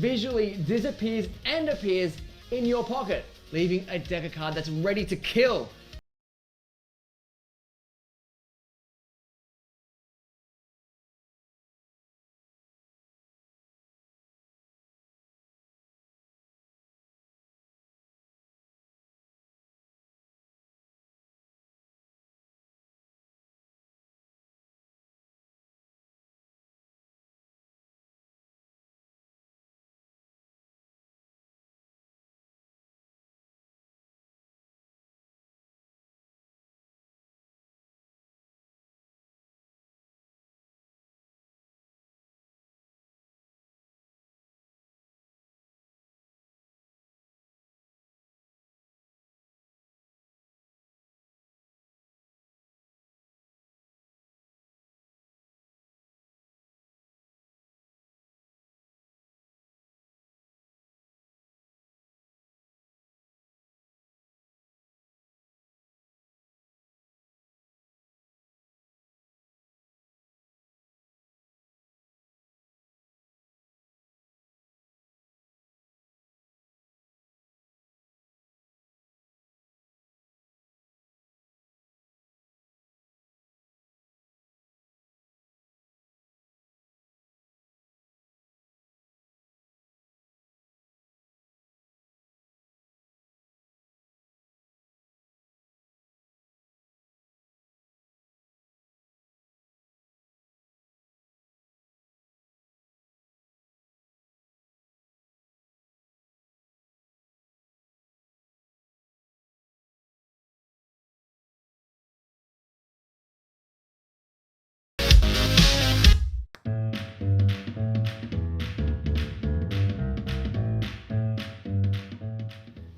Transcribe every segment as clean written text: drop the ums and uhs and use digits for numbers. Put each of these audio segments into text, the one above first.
visually disappears and appears in your pocket, leaving a deck of cards that's ready to kill.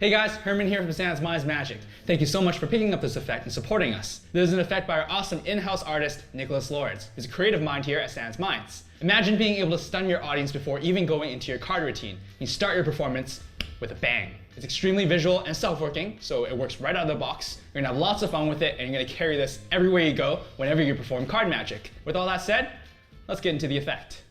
Hey guys, Herman here from Sans Minds Magic. Thank you so much for picking up this effect and supporting us. This is an effect by our awesome in-house artist, Nicholas Lords, who's a creative mind here at Sans Minds. Imagine being able to stun your audience before even going into your card routine. You start your performance with a bang. It's extremely visual and self-working, so it works right out of the box. You're gonna have lots of fun with it, and you're gonna carry this everywhere you go whenever you perform card magic. With all that said, let's get into the effect.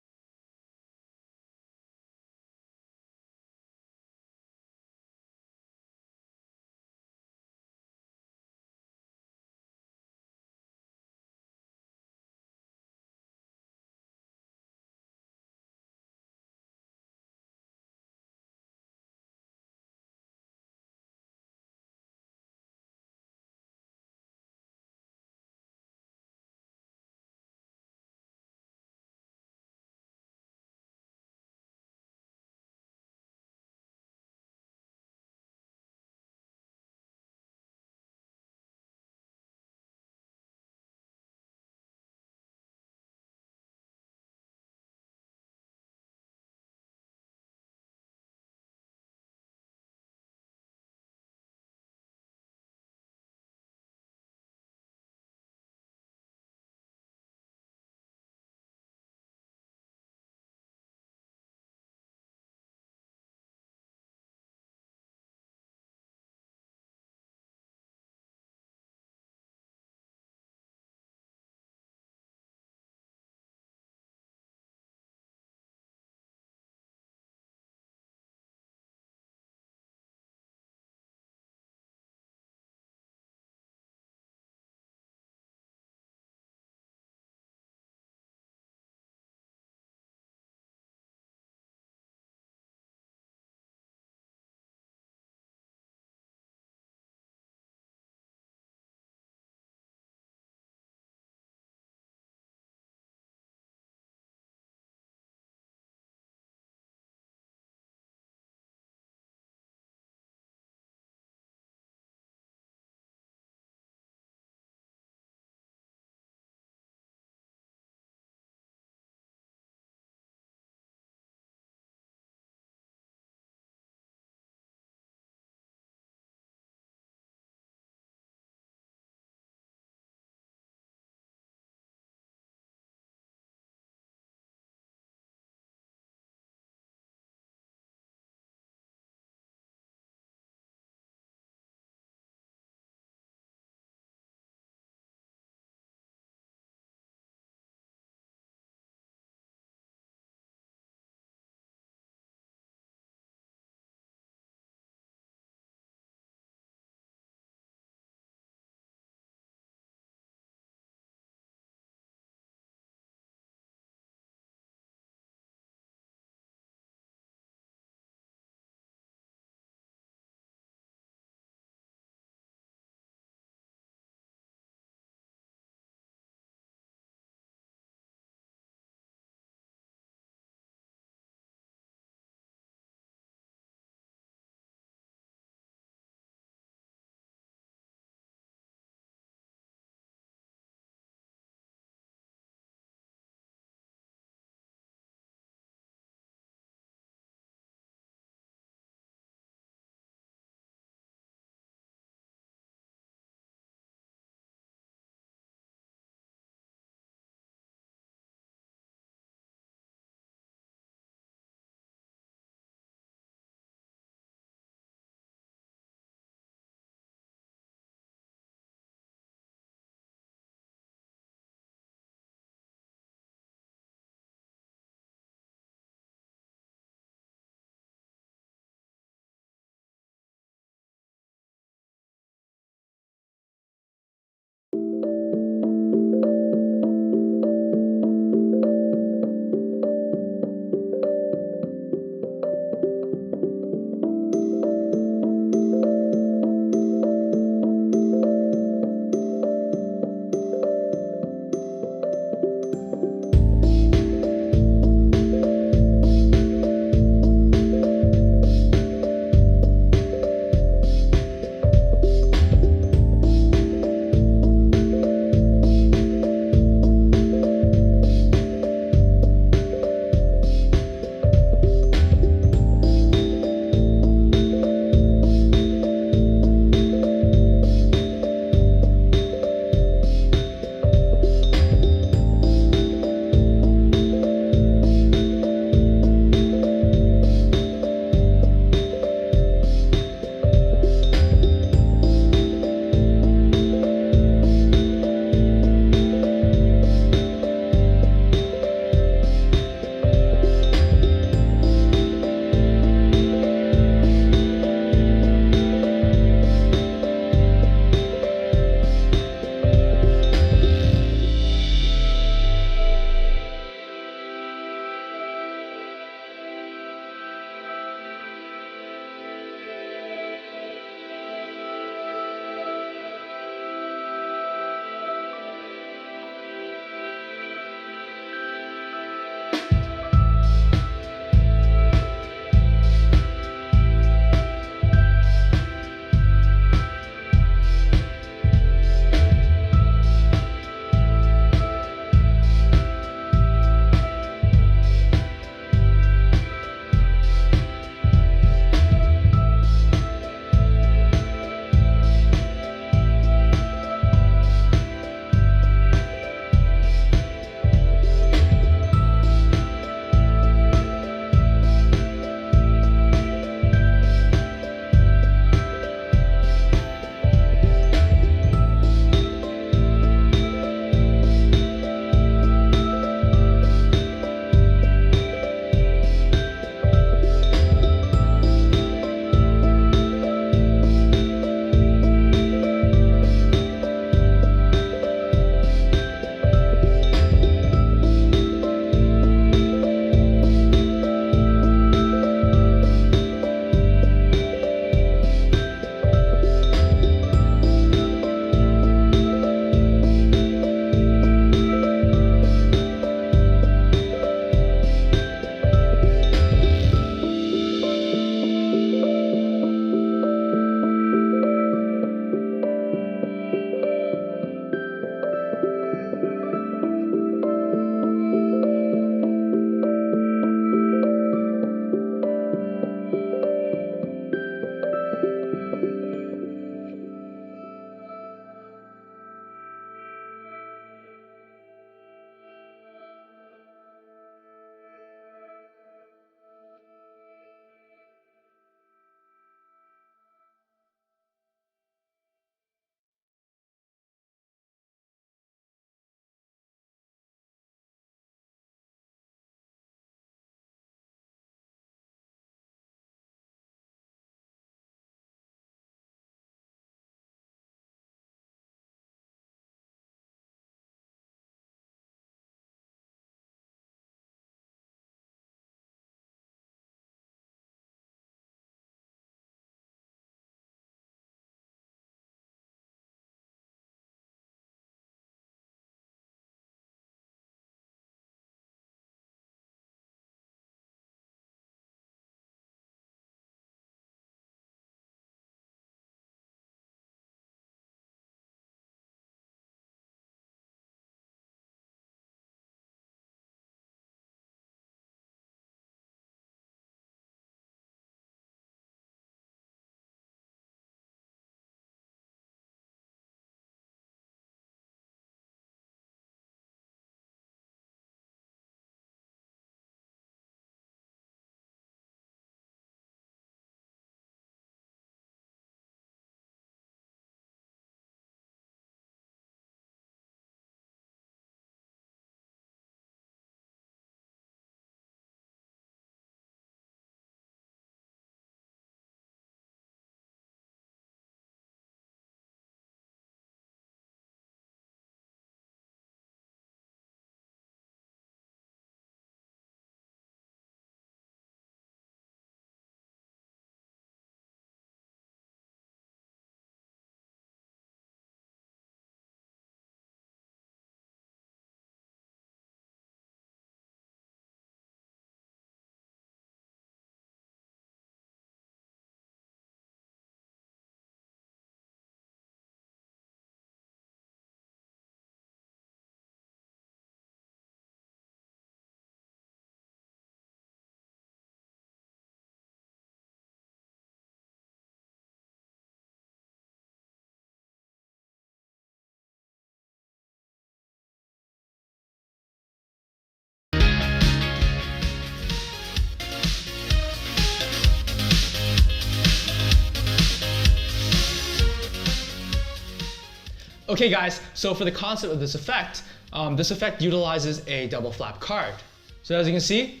Okay guys, so for the concept of this effect utilizes a double flap card. So as you can see,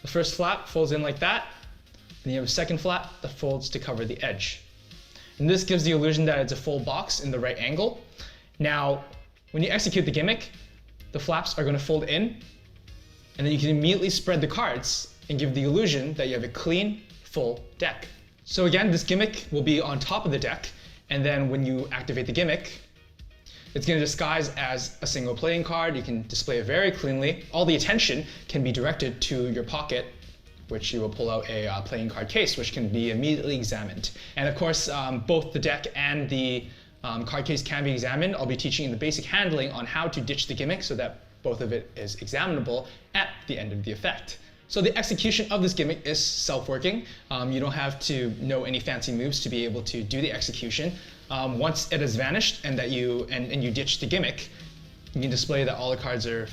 the first flap folds in like that, and you have a second flap that folds to cover the edge. And this gives the illusion that it's a full box in the right angle. Now, when you execute the gimmick, the flaps are going to fold in, and then you can immediately spread the cards and give the illusion that you have a clean, full deck. So again, this gimmick will be on top of the deck, and then when you activate the gimmick, it's going to disguise as a single playing card. You can display it very cleanly. All the attention can be directed to your pocket, which you will pull out a playing card case, which can be immediately examined. And of course, both the deck and the card case can be examined. I'll be teaching in the basic handling on how to ditch the gimmick so that both of it is examinable at the end of the effect. So the execution of this gimmick is self-working. You don't have to know any fancy moves to be able to do the execution. Once it has vanished and that you ditch the gimmick, you can display that all the cards are,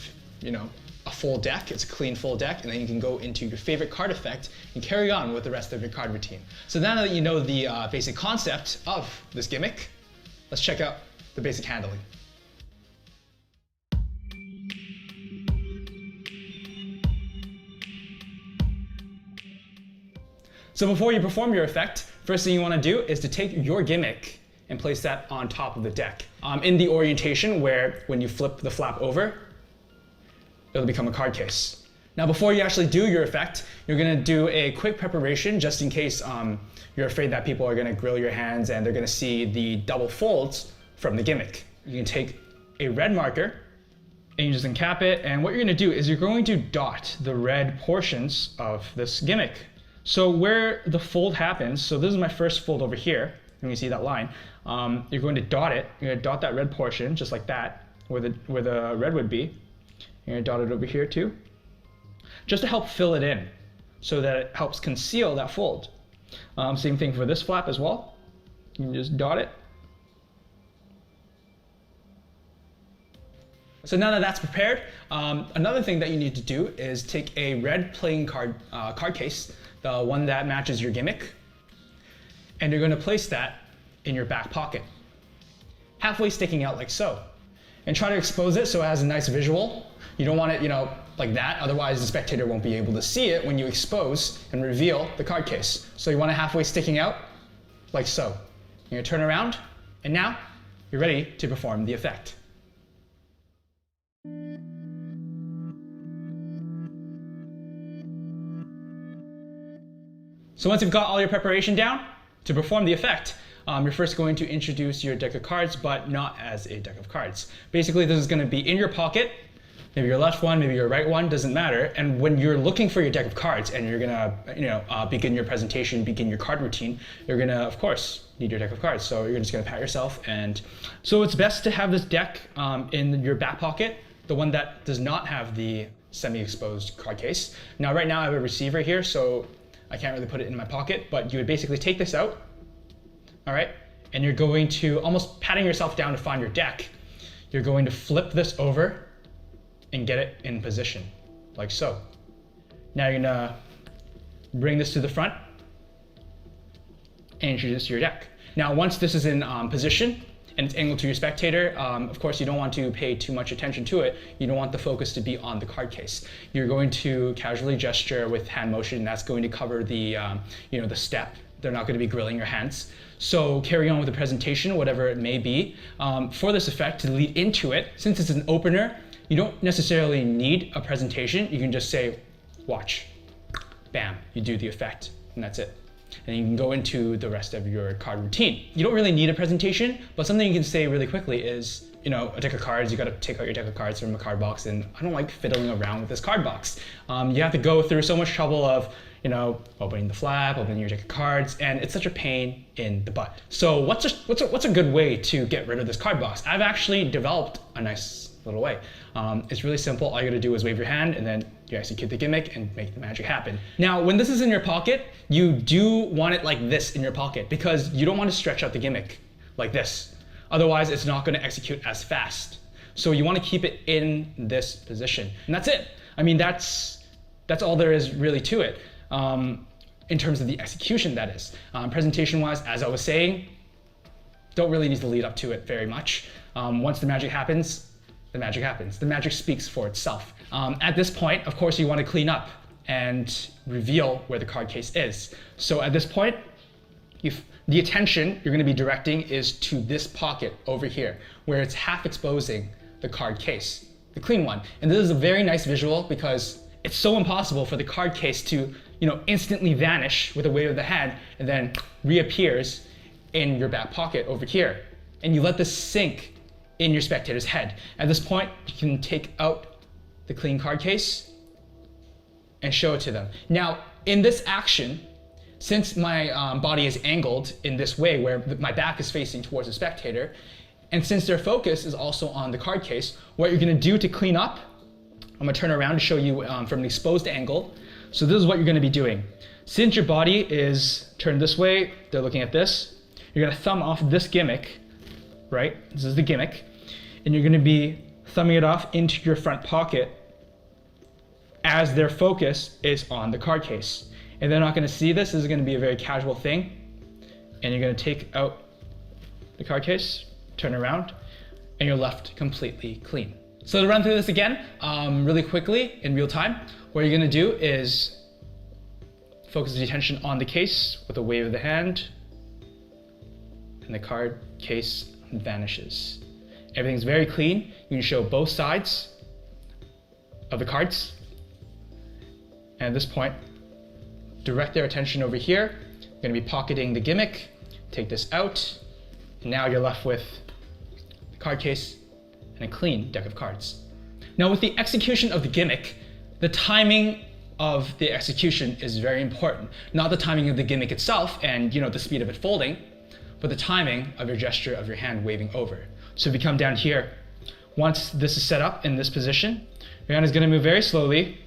a full deck. It's a clean full deck, and then you can go into your favorite card effect and carry on with the rest of your card routine. So now that you know the basic concept of this gimmick, let's check out the basic handling. So before you perform your effect, first thing you want to do is to take your gimmick and place that on top of the deck. In the orientation where when you flip the flap over, it'll become a card case. Now before you actually do your effect, you're going to do a quick preparation just in case you're afraid that people are going to grill your hands and they're going to see the double folds from the gimmick. You can take a red marker and you just encap it, and what you're going to do is you're going to dot the red portions of this gimmick. So where the fold happens, so this is my first fold over here, and you see that line, you're going to dot it. You're going to dot that red portion just like that, where the red would be. You're going to dot it over here too, just to help fill it in, so that it helps conceal that fold. Same thing for this flap as well. You can just dot it. So now that that's prepared, another thing that you need to do is take a red playing card case, the one that matches your gimmick, and you're going to place that in your back pocket, halfway sticking out like so. And try to expose it so it has a nice visual. You don't want it, like that, otherwise the spectator won't be able to see it when you expose and reveal the card case. So you want it halfway sticking out, like so. You're going to turn around, and now you're ready to perform the effect. So once you've got all your preparation down, to perform the effect, you're first going to introduce your deck of cards, but not as a deck of cards. Basically, this is going to be in your pocket, maybe your left one, maybe your right one, doesn't matter. And when you're looking for your deck of cards and you're going to begin your presentation, begin your card routine, you're going to, of course, need your deck of cards. So you're just going to pat yourself. And so it's best to have this deck in your back pocket, the one that does not have the semi-exposed card case. Now, right now I have a receiver here, so I can't really put it in my pocket, but you would basically take this out, all right? And you're going to, almost patting yourself down to find your deck, you're going to flip this over and get it in position, like so. Now you're gonna bring this to the front and introduce your deck. Now once this is in position and it's angled to your spectator, of course you don't want to pay too much attention to it. You don't want the focus to be on the card case. You're going to casually gesture with hand motion, and that's going to cover the, the step. They're not going to be grilling your hands. So carry on with the presentation, whatever it may be. For this effect, to lead into it, since it's an opener, you don't necessarily need a presentation. You can just say, watch, bam, you do the effect, and that's it. And you can go into the rest of your card routine. You don't really need a presentation, but something you can say really quickly is, a deck of cards, you gotta take out your deck of cards from a card box, and I don't like fiddling around with this card box. You have to go through so much trouble of, opening the flap, opening your deck of cards, and it's such a pain in the butt. So what's a good way to get rid of this card box? I've actually developed a nice little way. It's really simple. All you gotta do is wave your hand, and then you execute the gimmick and make the magic happen. Now, when this is in your pocket, you do want it like this in your pocket, because you don't want to stretch out the gimmick like this. Otherwise, it's not going to execute as fast. So you want to keep it in this position, and that's it. I mean, that's all there is really to it. In terms of the execution, that is. Presentation-wise, as I was saying, don't really need to lead up to it very much. Once the magic happens, the magic happens. The magic speaks for itself. At this point, of course, you want to clean up and reveal where the card case is. So at this point, the attention you're going to be directing is to this pocket over here, where it's half exposing the card case, the clean one. And this is a very nice visual because it's so impossible for the card case to, instantly vanish with a wave of the hand and then reappears in your back pocket over here. And you let this sink in your spectator's head. At this point, you can take out the clean card case and show it to them. Now, in this action, since my body is angled in this way where my back is facing towards the spectator, and since their focus is also on the card case, what you're gonna do to clean up, I'm gonna turn around to show you from an exposed angle. So this is what you're gonna be doing. Since your body is turned this way, they're looking at this, you're gonna thumb off this gimmick, right? This is the gimmick. And you're gonna be thumbing it off into your front pocket as their focus is on the card case. And they're not gonna see this. This is gonna be a very casual thing. And you're gonna take out the card case, turn around, and you're left completely clean. So to run through this again, really quickly in real time, what you're gonna do is focus the attention on the case with a wave of the hand, and the card case vanishes. Everything's very clean. You can show both sides of the cards. And at this point, direct their attention over here. You're gonna be pocketing the gimmick, take this out, and now you're left with the card case and a clean deck of cards. Now with the execution of the gimmick, the timing of the execution is very important. Not the timing of the gimmick itself and the speed of it folding, but the timing of your gesture of your hand waving over. So if you come down here, once this is set up in this position, your hand is gonna move very slowly,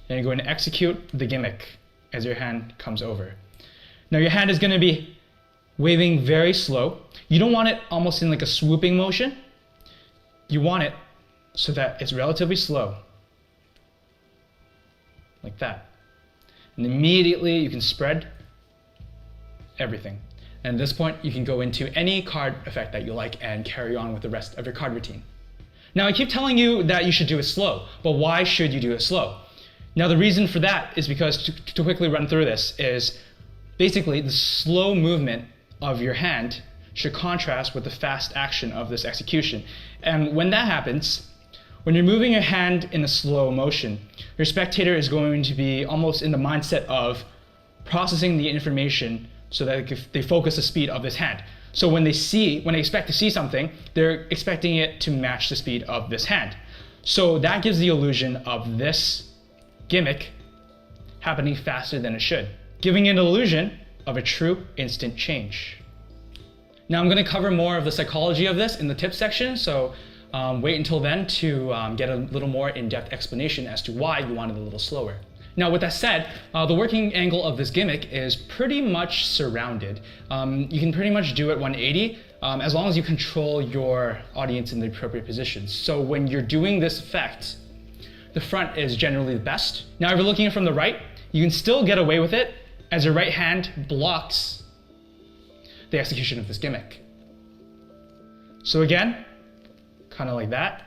and you're going to execute the gimmick as your hand comes over. Now your hand is gonna be waving very slow. You don't want it almost in like a swooping motion. You want it so that it's relatively slow, like that. And immediately you can spread everything. And at this point, you can go into any card effect that you like and carry on with the rest of your card routine. Now I keep telling you that you should do it slow, but why should you do it slow? Now the reason for that is because, to quickly run through this, is basically the slow movement of your hand should contrast with the fast action of this execution. And when that happens, when you're moving your hand in a slow motion, your spectator is going to be almost in the mindset of processing the information so that they focus the speed of this hand. So when they expect to see something, they're expecting it to match the speed of this hand. So that gives the illusion of this gimmick happening faster than it should, giving an illusion of a true instant change. Now I'm going to cover more of the psychology of this in the tips section, so wait until then to get a little more in-depth explanation as to why you want it a little slower. Now with that said, the working angle of this gimmick is pretty much surrounded. You can pretty much do it 180 as long as you control your audience in the appropriate positions. So when you're doing this effect, the front is generally the best. Now if you're looking from the right, you can still get away with it as your right hand blocks the execution of this gimmick. So again, kind of like that.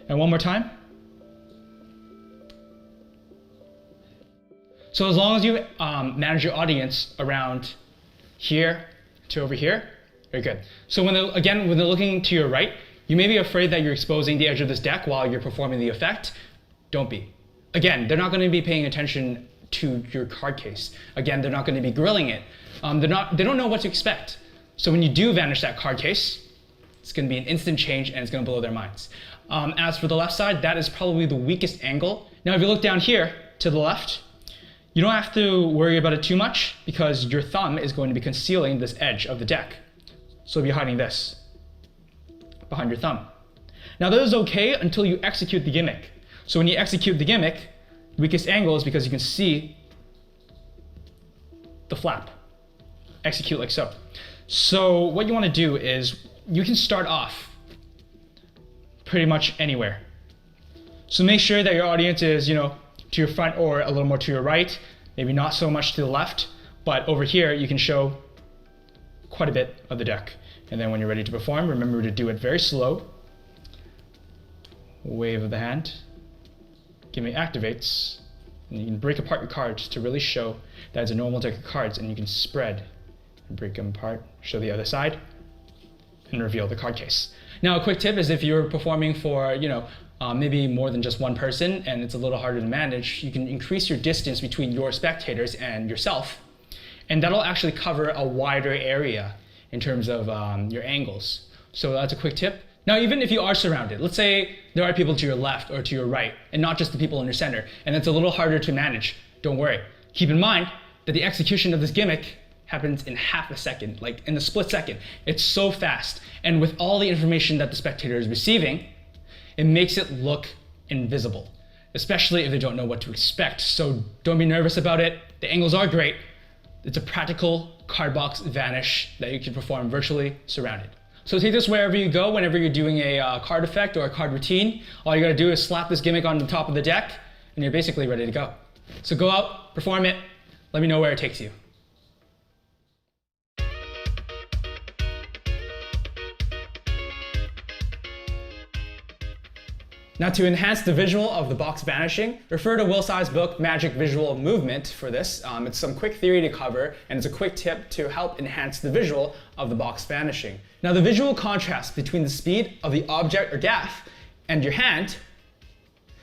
And one more time. So as long as you manage your audience around here to over here, very good. So when they're looking to your right, you may be afraid that you're exposing the edge of this deck while you're performing the effect. Don't be. Again, they're not going to be paying attention to your card case. Again, they're not going to be grilling it. They don't know what to expect. So when you do vanish that card case, it's going to be an instant change and it's going to blow their minds. As for the left side, that is probably the weakest angle. Now if you look down here to the left, you don't have to worry about it too much because your thumb is going to be concealing this edge of the deck. So you'll be hiding this behind your thumb. Now that is okay until you execute the gimmick. So when you execute the gimmick, the weakest angle is because you can see the flap. Execute like so. So what you want to do is you can start off pretty much anywhere. So make sure that your audience is, to your front or a little more to your right. maybe not so much to the left, but over here you can show quite a bit of the deck. And then when you're ready to perform, remember to do it very slow. Wave of the hand, gimmick activates, and you can break apart your cards to really show that it's a normal deck of cards, and you can spread and break them apart, show the other side, and reveal the card case. Now a quick tip is if you're performing for, maybe more than just one person and it's a little harder to manage, you can increase your distance between your spectators and yourself, and that'll actually cover a wider area in terms of your angles. So that's a quick tip. Now, even if you are surrounded, let's say there are people to your left or to your right, and not just the people in your center, and it's a little harder to manage, don't worry. Keep in mind that the execution of this gimmick happens in half a second, like in a split second. It's so fast, and with all the information that the spectator is receiving, it makes it look invisible, especially if they don't know what to expect. So don't be nervous about it. The angles are great. It's a practical card box vanish that you can perform virtually surrounded. So take this wherever you go, whenever you're doing a card effect or a card routine. All you gotta do is slap this gimmick on the top of the deck, and you're basically ready to go. So go out, perform it, let me know where it takes you. Now to enhance the visual of the box vanishing, refer to Will Tsai's book, Magic Visual Movement for this. It's some quick theory to cover, and it's a quick tip to help enhance the visual of the box vanishing. Now the visual contrast between the speed of the object or gaff and your hand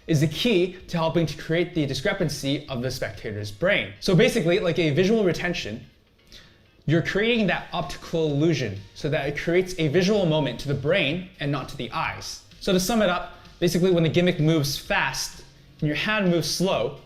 is the key to helping to create the discrepancy of the spectator's brain. So basically, like a visual retention, you're creating that optical illusion so that it creates a visual moment to the brain and not to the eyes. So to sum it up, basically, when the gimmick moves fast and your hand moves slow,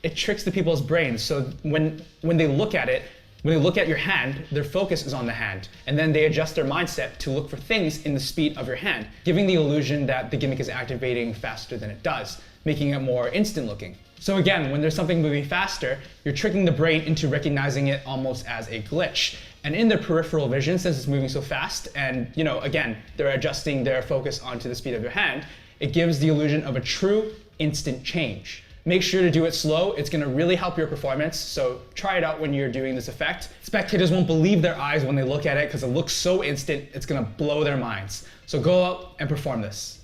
it tricks the people's brains. So when they look at it, when they look at your hand, their focus is on the hand. And then they adjust their mindset to look for things in the speed of your hand, giving the illusion that the gimmick is activating faster than it does, making it more instant looking. So again, when there's something moving faster, you're tricking the brain into recognizing it almost as a glitch. And in their peripheral vision, since it's moving so fast, and again, they're adjusting their focus onto the speed of your hand, it gives the illusion of a true instant change. Make sure to do it slow. It's gonna really help your performance, so try it out when you're doing this effect. Spectators won't believe their eyes when they look at it because it looks so instant, it's gonna blow their minds. So go out and perform this.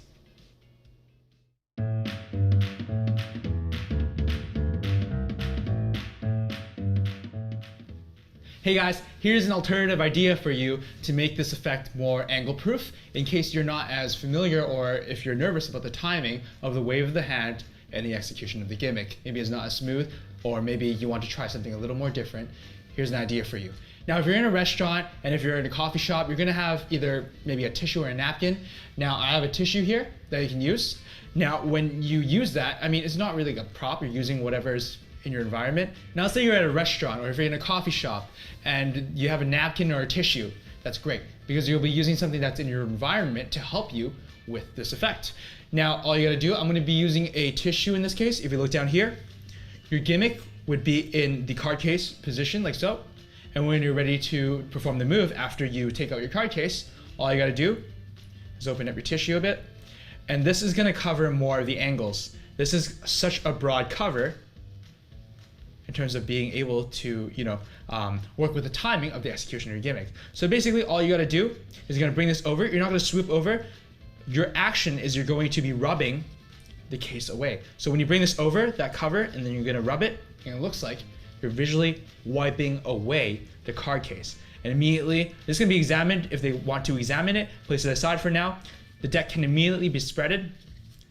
Hey guys, here's an alternative idea for you to make this effect more angle proof in case you're not as familiar or if you're nervous about the timing of the wave of the hand and the execution of the gimmick. Maybe it's not as smooth, or maybe you want to try something a little more different. Here's an idea for you. Now if you're in a restaurant and if you're in a coffee shop, you're gonna have either maybe a tissue or a napkin. Now I have a tissue here that you can use. Now when you use that, it's not really a prop, you're using whatever's in your environment. Now let's say you're at a restaurant or if you're in a coffee shop and you have a napkin or a tissue, that's great because you'll be using something that's in your environment to help you with this effect. Now all you gotta do, I'm gonna be using a tissue in this case. If you look down here, your gimmick would be in the card case position like so. And when you're ready to perform the move after you take out your card case, all you gotta do is open up your tissue a bit. And this is gonna cover more of the angles. This is such a broad cover in terms of being able to, work with the timing of the execution of your gimmick. So basically all you gotta do is you're gonna bring this over. You're not gonna swoop over. Your action is you're going to be rubbing the case away. So when you bring this over, that cover, and then you're gonna rub it, and it looks like you're visually wiping away the card case. And immediately, this is gonna be examined. If they want to examine it, place it aside for now. The deck can immediately be spreaded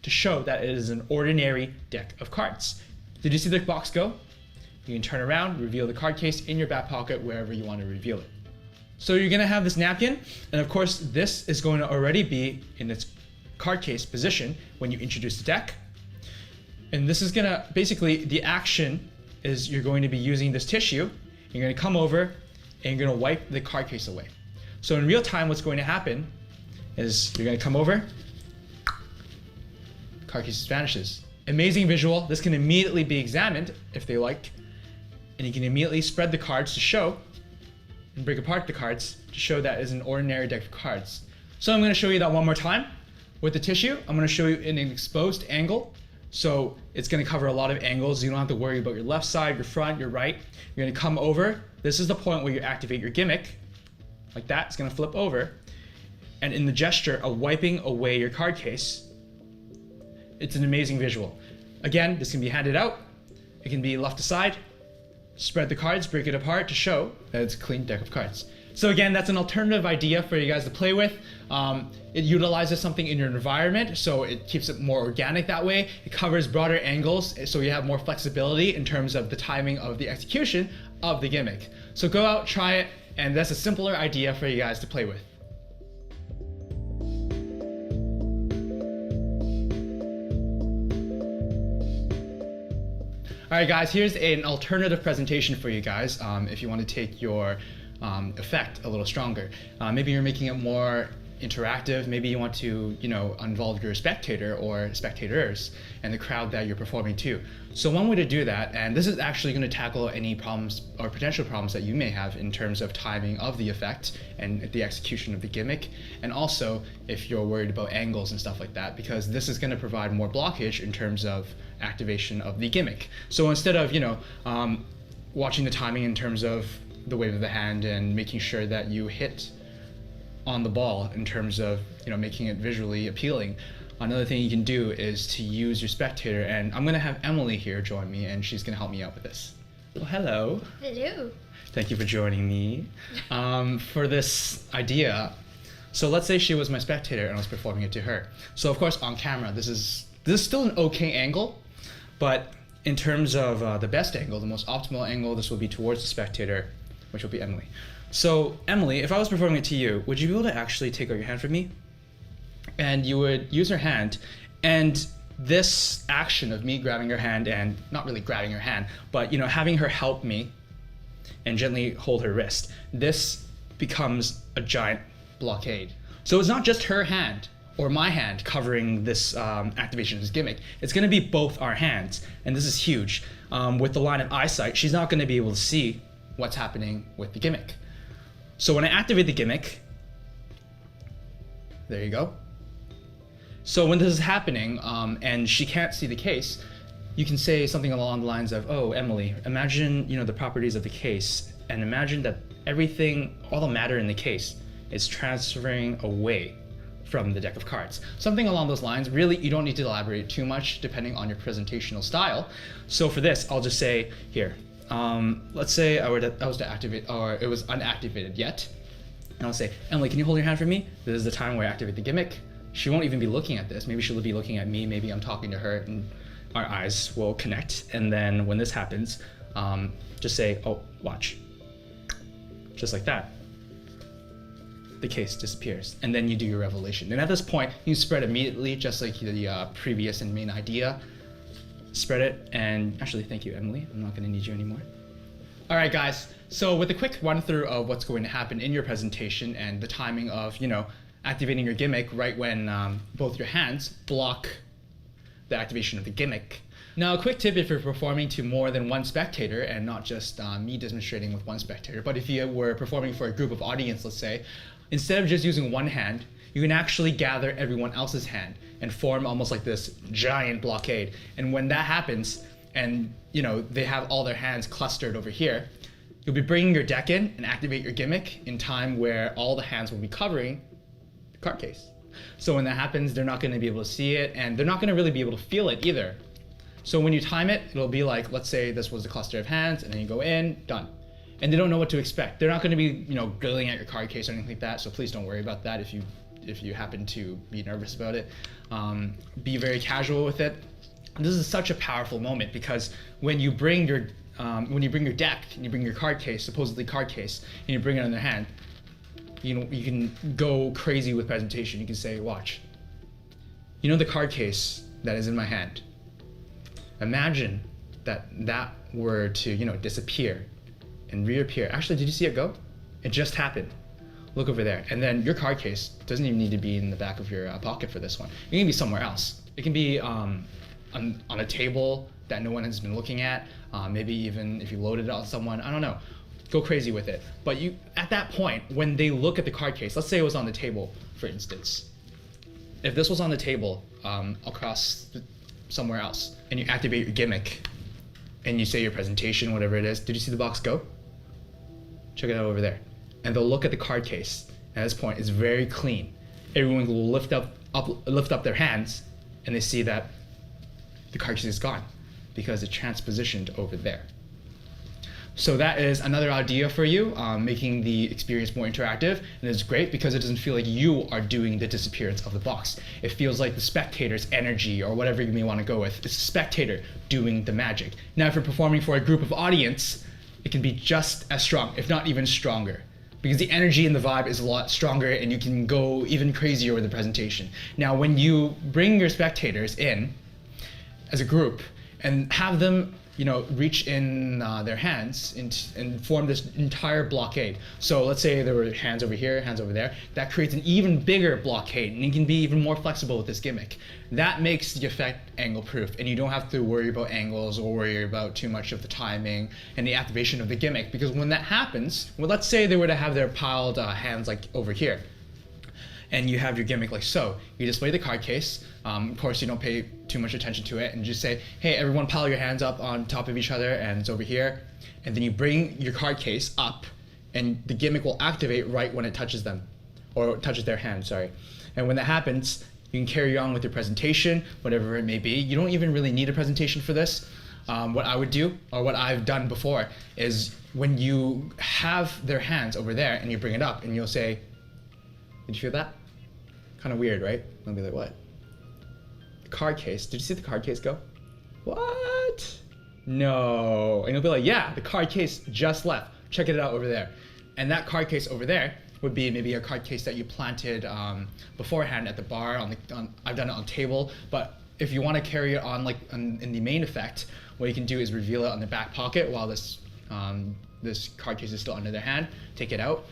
to show that it is an ordinary deck of cards. Did you see the box go? You can turn around, reveal the card case in your back pocket, wherever you want to reveal it. So you're gonna have this napkin, and of course this is going to already be in its card case position when you introduce the deck. And this is gonna, basically the action is you're going to be using this tissue, you're gonna come over, and you're gonna wipe the card case away. So in real time what's going to happen is you're gonna come over, card case vanishes. Amazing visual. This can immediately be examined if they like. And you can immediately spread the cards to show and break apart the cards to show that is an ordinary deck of cards. So I'm going to show you that one more time. With the tissue, I'm going to show you in an exposed angle So it's going to cover a lot of angles. You don't have to worry about your left side, your front, your right. You're going to come over. This is the point where you activate your gimmick. Like that. It's going to flip over. And in the gesture of wiping away your card case, it's an amazing visual. Again, this can be handed out. It can be left aside. Spread the cards, break it apart to show that it's a clean deck of cards. So again, that's an alternative idea for you guys to play with. It utilizes something in your environment, so it keeps it more organic that way. It covers broader angles, so you have more flexibility in terms of the timing of the execution of the gimmick. So go out, try it, and that's a simpler idea for you guys to play with. All right, guys, here's an alternative presentation for you guys if you want to take your effect a little stronger. Maybe you're making it more interactive. Maybe you want to, involve your spectator or spectators and the crowd that you're performing to. So one way to do that, and this is actually going to tackle any problems or potential problems that you may have in terms of timing of the effect and the execution of the gimmick, and also if you're worried about angles and stuff like that, because this is going to provide more blockage in terms of activation of the gimmick. So instead of, watching the timing in terms of the wave of the hand and making sure that you hit on the ball in terms of making it visually appealing, another thing you can do is to use your spectator, and I'm gonna have Emily here join me and she's gonna help me out with this. Well, hello. Hello. Thank you for joining me for this idea. So let's say she was my spectator and I was performing it to her. So of course on camera this is still an okay angle, but in terms of the best angle, the most optimal angle, this will be towards the spectator, which will be Emily. So Emily, if I was performing it to you, would you be able to actually take out your hand from me? And you would use her hand, and this action of me grabbing her hand, and not really grabbing her hand, but having her help me and gently hold her wrist, this becomes a giant blockade. So it's not just her hand or my hand covering this activation of this gimmick. It's gonna be both our hands, and this is huge. With the line of eyesight, she's not gonna be able to see what's happening with the gimmick. So when I activate the gimmick, there you go. So when this is happening and she can't see the case, you can say something along the lines of, oh, Emily, imagine the properties of the case, and imagine that everything, all the matter in the case is transferring away from the deck of cards. Something along those lines. Really, you don't need to elaborate too much depending on your presentational style. So for this, I'll just say here, let's say I was to activate, or it was unactivated yet. And I'll say, Emily, can you hold your hand for me? This is the time where I activate the gimmick. She won't even be looking at this. Maybe she'll be looking at me. Maybe I'm talking to her and our eyes will connect. And then when this happens, just say, oh, watch. Just like that. The case disappears. And then you do your revelation. And at this point, you spread immediately, just like the previous and main idea. Spread it, and actually, thank you, Emily. I'm not gonna need you anymore. All right, guys. So with a quick run through of what's going to happen in your presentation and the timing of, activating your gimmick right when both your hands block the activation of the gimmick. Now, a quick tip if you're performing to more than one spectator and not just me demonstrating with one spectator, but if you were performing for a group of audience, let's say, instead of just using one hand, you can actually gather everyone else's hand and form almost like this giant blockade. And when that happens, and they have all their hands clustered over here, you'll be bringing your deck in and activate your gimmick in time where all the hands will be covering the card case. So when that happens, they're not going to be able to see it, and they're not going to really be able to feel it either. So when you time it, it'll be like, let's say this was a cluster of hands, and then you go in, done. And they don't know what to expect. They're not going to be, grilling at your card case or anything like that. So please don't worry about that if you happen to be nervous about it. Be very casual with it. This is such a powerful moment because when you bring your deck and you bring your card case, supposedly card case, and you bring it in their hand, you can go crazy with presentation. You can say, watch. The card case that is in my hand. Imagine that were to disappear and reappear. Actually, did you see it go? It just happened. Look over there. And then your card case doesn't even need to be in the back of your pocket for this one. It can be somewhere else. It can be on a table that no one has been looking at. Maybe even if you loaded it on someone, I don't know. Go crazy with it. But at that point, when they look at the card case, let's say it was on the table, for instance. If this was on the table across somewhere else, and you activate your gimmick, and you say your presentation, whatever it is. Did you see the box go? Check it out over there. And they'll look at the card case. At this point, it's very clean. Everyone will lift up their hands, and they see that the card case is gone because it's transpositioned over there. So that is another idea for you, making the experience more interactive, and it's great because it doesn't feel like you are doing the disappearance of the box. It feels like the spectator's energy, or whatever you may want to go with. It's the spectator doing the magic. Now, if you're performing for a group of audience, it can be just as strong, if not even stronger, because the energy and the vibe is a lot stronger, and you can go even crazier with the presentation. Now, when you bring your spectators in as a group and have them reach in their hands and form this entire blockade. So let's say there were hands over here, hands over there. That creates an even bigger blockade, and you can be even more flexible with this gimmick. That makes the effect angle proof, and you don't have to worry about angles or worry about too much of the timing and the activation of the gimmick, because when that happens, well, let's say they were to have their piled hands like over here, and you have your gimmick like so. You display the card case. Of course, you don't pay too much attention to it, and just say, hey, everyone pile your hands up on top of each other, and it's over here. And then you bring your card case up, and the gimmick will activate right when it touches them, or touches their hand, sorry. And when that happens, you can carry on with your presentation, whatever it may be. You don't even really need a presentation for this. What I would do, or what I've done before, is when you have their hands over there, and you bring it up, and you'll say, did you feel that? Kind of weird, right? I'll be like, what? The card case. Did you see the card case go? What? No. And you'll be like, yeah, the card case just left. Check it out over there. And that card case over there would be maybe a card case that you planted beforehand at the bar. I've done it on table, but if you want to carry it on in the main effect, what you can do is reveal it on the back pocket while this card case is still under their hand. Take it out.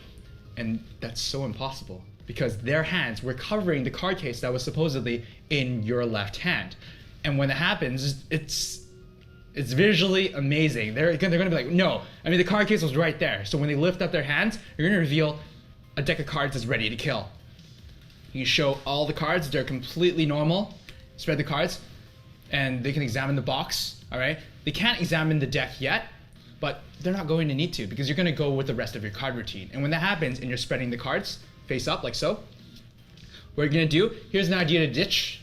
And that's so impossible, because their hands were covering the card case that was supposedly in your left hand. And when it happens, it's visually amazing. They're gonna be like, no, I mean, the card case was right there. So when they lift up their hands, you're gonna reveal a deck of cards that's ready to kill. You show all the cards, they're completely normal. Spread the cards, and they can examine the box, all right? They can't examine the deck yet, but they're not going to need to, because you're going to go with the rest of your card routine. And when that happens and you're spreading the cards face up like so, what you're going to do, here's an idea to ditch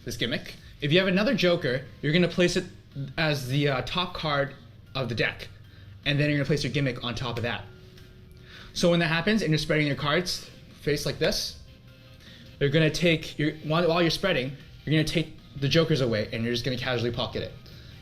this gimmick. If you have another joker, you're going to place it as the top card of the deck, and then you're going to place your gimmick on top of that. So when that happens and you're spreading your cards face like this, you're going to take while you're spreading, you're going to take the jokers away, and you're just going to casually pocket it.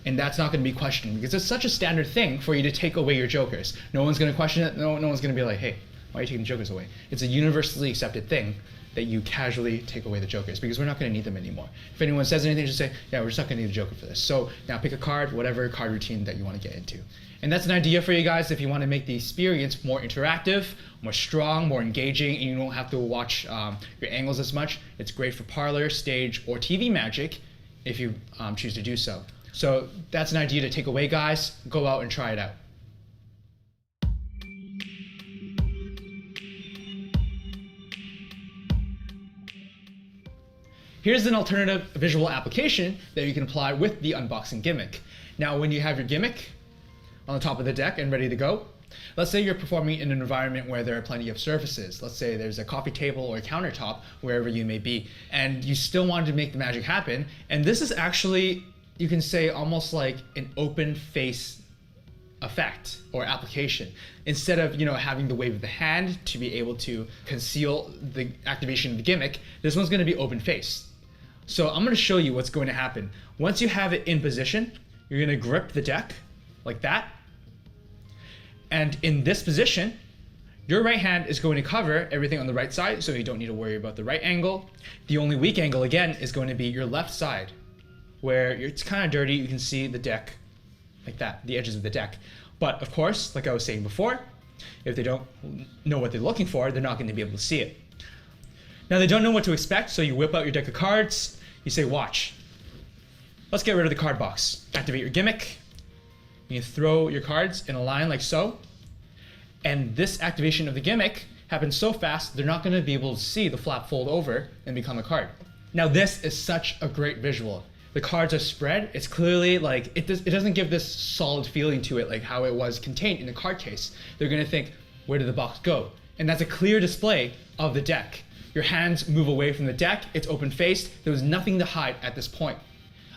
And that's not going to be questioned, because it's such a standard thing for you to take away your jokers. No one's going to question it. No one's going to be like, hey, why are you taking the jokers away? It's a universally accepted thing that you casually take away the jokers, because we're not going to need them anymore. If anyone says anything, just say, yeah, we're just not going to need a joker for this. So now pick a card, whatever card routine that you want to get into. And that's an idea for you guys if you want to make the experience more interactive, more strong, more engaging, and you don't have to watch your angles as much. It's great for parlor, stage, or TV magic if you choose to do so. So that's an idea to take away, guys. Go out and try it out. Here's an alternative visual application that you can apply with the unboxing gimmick. Now, when you have your gimmick on the top of the deck and ready to go, let's say you're performing in an environment where there are plenty of surfaces. Let's say there's a coffee table or a countertop, wherever you may be, and you still wanted to make the magic happen. And this is actually, you can say, almost like an open face effect or application. Instead of having the wave of the hand to be able to conceal the activation of the gimmick, this one's going to be open face. So I'm going to show you what's going to happen. Once you have it in position, you're going to grip the deck like that. And in this position, your right hand is going to cover everything on the right side, so you don't need to worry about the right angle. The only weak angle, again, is going to be your left side, where it's kind of dirty. You can see the deck like that, the edges of the deck. But of course, like I was saying before, if they don't know what they're looking for, they're not going to be able to see it. Now, they don't know what to expect, so you whip out your deck of cards. You say, watch. Let's get rid of the card box. Activate your gimmick. You throw your cards in a line like so. And this activation of the gimmick happens so fast, they're not going to be able to see the flap fold over and become a card. Now, this is such a great visual. the cards are spread, it's clearly like, it doesn't give this solid feeling to it like how it was contained in the card case. They're gonna think, where did the box go? And that's a clear display of the deck. Your hands move away from the deck, it's open faced, there was nothing to hide at this point.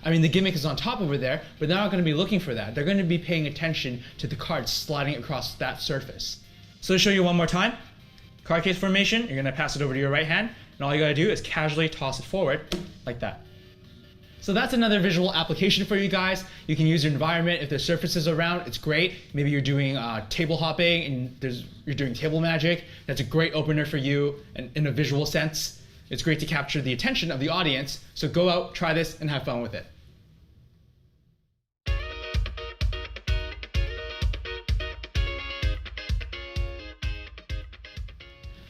I mean, the gimmick is on top over there, but they're not gonna be looking for that. They're gonna be paying attention to the cards sliding across that surface. So to show you one more time, card case formation, you're gonna pass it over to your right hand, and all you gotta do is casually toss it forward like that. So that's another visual application for you guys. You can use your environment. If there's surfaces around, it's great. Maybe you're doing table hopping and you're doing table magic. That's a great opener for you and in a visual sense. It's great to capture the attention of the audience. So go out, try this, and have fun with it.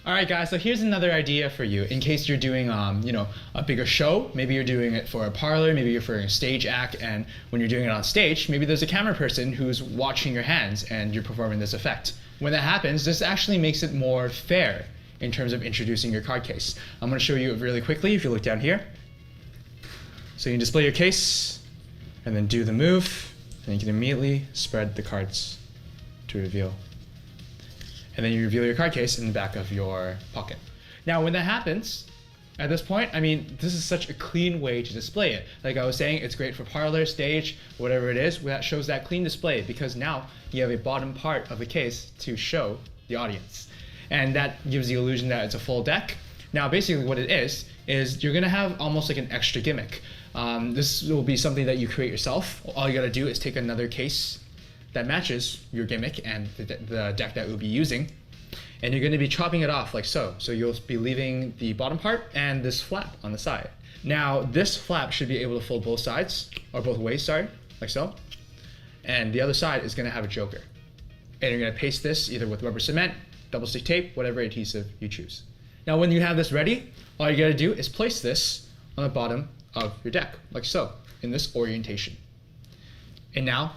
All right, guys, so here's another idea for you in case you're doing, a bigger show. Maybe you're doing it for a parlor, maybe you're for a stage act, and when you're doing it on stage, maybe there's a camera person who's watching your hands and you're performing this effect. When that happens, this actually makes it more fair in terms of introducing your card case. I'm gonna show you really quickly if you look down here. So you can display your case and then do the move, and you can immediately spread the cards to reveal. And then you reveal your card case in the back of your pocket. Now, when that happens, at this point, I mean, this is such a clean way to display it. Like I was saying, it's great for parlor, stage, whatever it is, that shows that clean display because now you have a bottom part of the case to show the audience. And that gives the illusion that it's a full deck. Now, basically what it is you're gonna have almost like an extra gimmick. This will be something that you create yourself. All you gotta do is take another case that matches your gimmick and the deck that we'll be using, and you're going to be chopping it off like so. So you'll be leaving the bottom part and this flap on the side. Now this flap should be able to fold both sides, or both ways, sorry, like so. And the other side is going to have a joker. And you're going to paste this either with rubber cement, double stick tape, whatever adhesive you choose. Now when you have this ready, all you got to do is place this on the bottom of your deck, like so, in this orientation. And now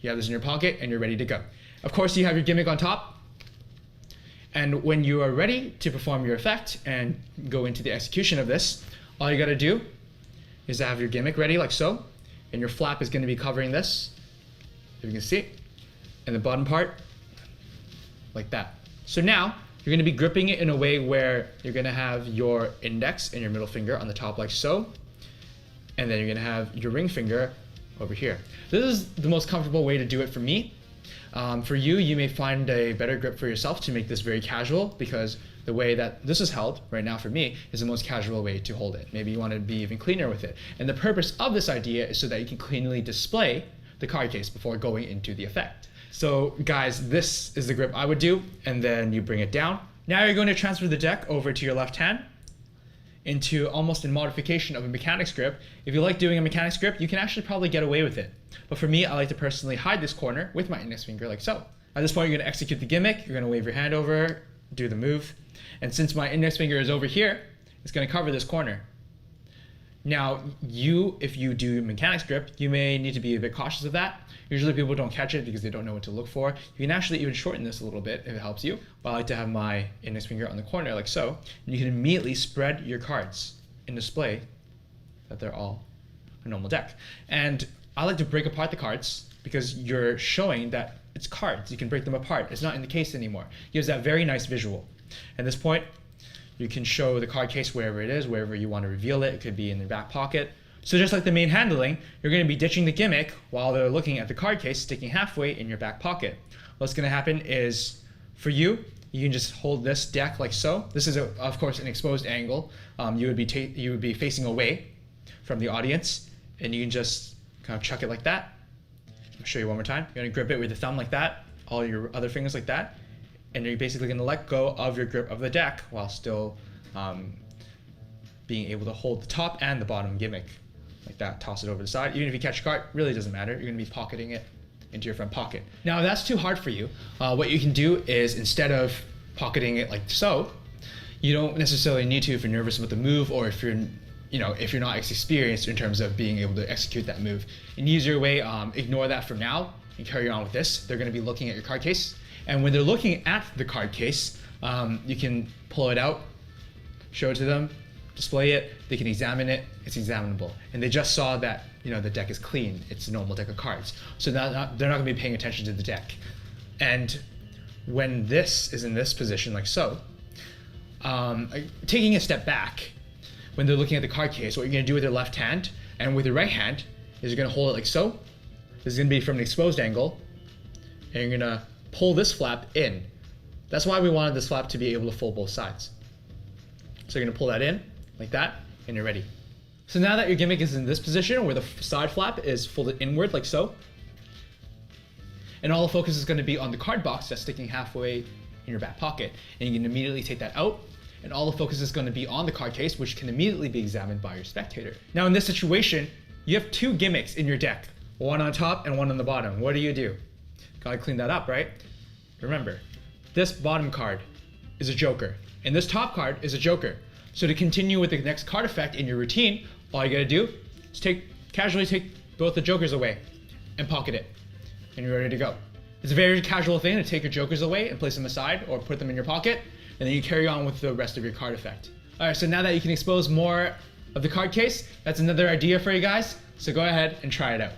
you have this in your pocket and you're ready to go. Of course, you have your gimmick on top. And when you are ready to perform your effect and go into the execution of this, all you gotta do is have your gimmick ready like so. And your flap is gonna be covering this, if you can see, and the bottom part, like that. So now, you're gonna be gripping it in a way where you're gonna have your index and your middle finger on the top like so. And then you're gonna have your ring finger over here. This is the most comfortable way to do it for me. For you, you may find a better grip for yourself to make this very casual because the way that this is held right now for me is the most casual way to hold it. Maybe you want to be even cleaner with it. And the purpose of this idea is so that you can cleanly display the card case before going into the effect. So guys, this is the grip I would do, and then you bring it down. Now you're going to transfer the deck over to your left hand into almost a modification of a mechanics grip. If you like doing a mechanics grip, you can actually probably get away with it. But for me, I like to personally hide this corner with my index finger like so. At this point, you're gonna execute the gimmick, you're gonna wave your hand over, do the move. And since my index finger is over here, it's gonna cover this corner. Now, if you do mechanics grip, you may need to be a bit cautious of that. Usually people don't catch it because they don't know what to look for. You can actually even shorten this a little bit if it helps you. But I like to have my index finger on the corner like so. And you can immediately spread your cards and display that they're all a normal deck. And I like to break apart the cards because you're showing that it's cards. You can break them apart. It's not in the case anymore. It gives that very nice visual. At this point, you can show the card case wherever it is, wherever you want to reveal it. It could be in the back pocket. So just like the main handling, you're going to be ditching the gimmick while they're looking at the card case sticking halfway in your back pocket. What's going to happen is, for you, you can just hold this deck like so. This is, of course, an exposed angle. You would be facing away from the audience, and you can just kind of chuck it like that. I'll show you one more time. You're going to grip it with the thumb like that, all your other fingers like that, and you're basically going to let go of your grip of the deck while still being able to hold the top and the bottom gimmick like that. Toss it over the side. Even if you catch a card, really doesn't matter. You're going to be pocketing it into your front pocket. Now, if that's too hard for you, what you can do is, instead of pocketing it like so, you don't necessarily need to if you're nervous about the move, or if you're not experienced in terms of being able to execute that move. In an easier way, ignore that for now and carry on with this. They're going to be looking at your card case, and when they're looking at the card case, you can pull it out, show it to them, display it, they can examine it, it's examinable. And they just saw that, the deck is clean, it's a normal deck of cards. So now they're not gonna be paying attention to the deck. And when this is in this position, like so, taking a step back, when they're looking at the card case, what you're gonna do with your left hand and with your right hand is you're gonna hold it like so. This is gonna be from an exposed angle, and you're gonna pull this flap in. That's why we wanted this flap to be able to fold both sides. So you're gonna pull that in, like that, and you're ready. So now that your gimmick is in this position where the side flap is folded inward like so, and all the focus is gonna be on the card box that's sticking halfway in your back pocket, and you can immediately take that out, and all the focus is gonna be on the card case, which can immediately be examined by your spectator. Now in this situation, you have two gimmicks in your deck, one on top and one on the bottom. What do? Gotta clean that up, right? Remember, this bottom card is a joker, and this top card is a joker. So to continue with the next card effect in your routine, all you gotta do is casually take both the jokers away and pocket it, and you're ready to go. It's a very casual thing to take your jokers away and place them aside or put them in your pocket, and then you carry on with the rest of your card effect. All right, so now that you can expose more of the card case, that's another idea for you guys, so go ahead and try it out.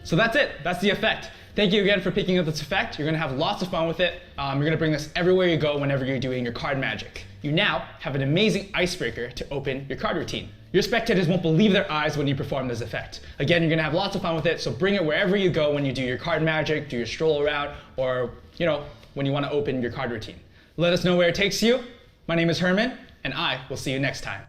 So that's it, that's the effect. Thank you again for picking up this effect. You're gonna have lots of fun with it. You're gonna bring this everywhere you go whenever you're doing your card magic. You now have an amazing icebreaker to open your card routine. Your spectators won't believe their eyes when you perform this effect. Again, you're gonna have lots of fun with it, so bring it wherever you go when you do your card magic, do your stroll around, or when you wanna open your card routine. Let us know where it takes you. My name is Herman, and I will see you next time.